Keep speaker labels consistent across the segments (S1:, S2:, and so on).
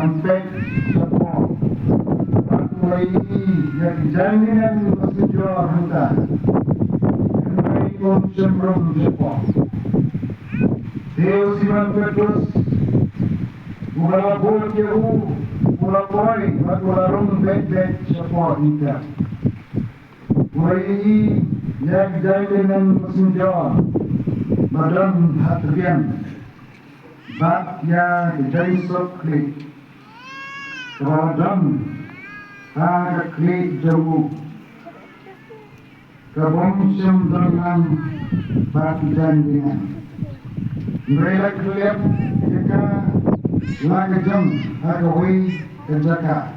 S1: sampai semua mulai yang jaminan bersejarah kita mulai cenderung semua Deus Iman Petrus mula bol jauh mula koi mula rum bed semua kita mulai yang jaminan bersejarah badan hatian bak ya jadi sokli Radam tak klik jauh kebonsem dengan bak janjian mereka kelihap jika lagi jam agawai kerjaka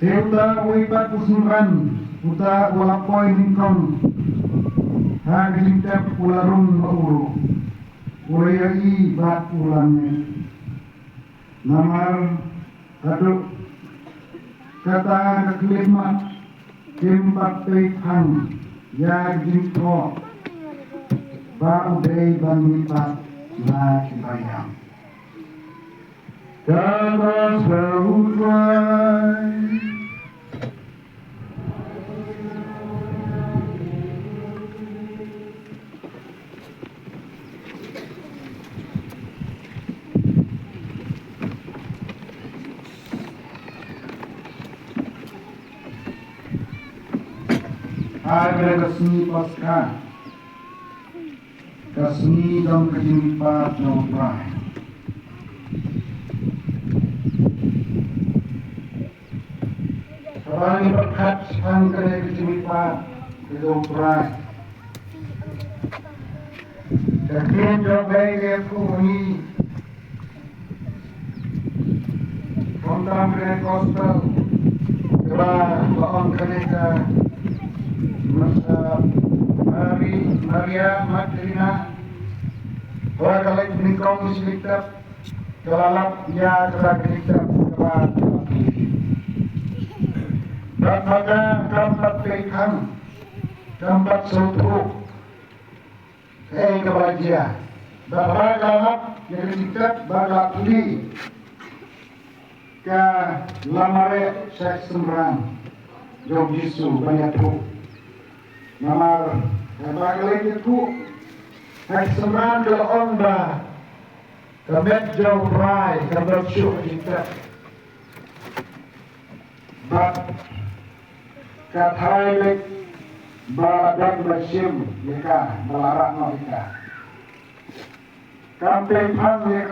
S1: Teuta ui pat usunran uta ulapoi ningkong hagintep ularung mauru Ulai bat ulangnya Namar Aduk Kata kelima Kimpat peikang Ya jingko Ba udai bangipat Na kibayang Kata sehudwai Ada keseni pasca Keseni dan kejimpat Jompai Seorang berkat sang kena kejimpat Jompai Kekian Jompai Kefuni Kontam kena kostel Keba Baon kena Maria Magdalena Wa kalai nikong silikap Kelalap ya kerak silikap Kebat Dan maka Kampat peikang Kampat sutruk Kebahagia Dan bagalap Yang silikap Bagalap ini Ke lamare Seks sembrang Jom Yesu banyak tu Namar Bagalai itu Hekseman ke onda Kemet jauh rai Kemet syuk kita Bat Kathai lek Badan bersim Yaka Belarak no yaka Kampeng pan yaka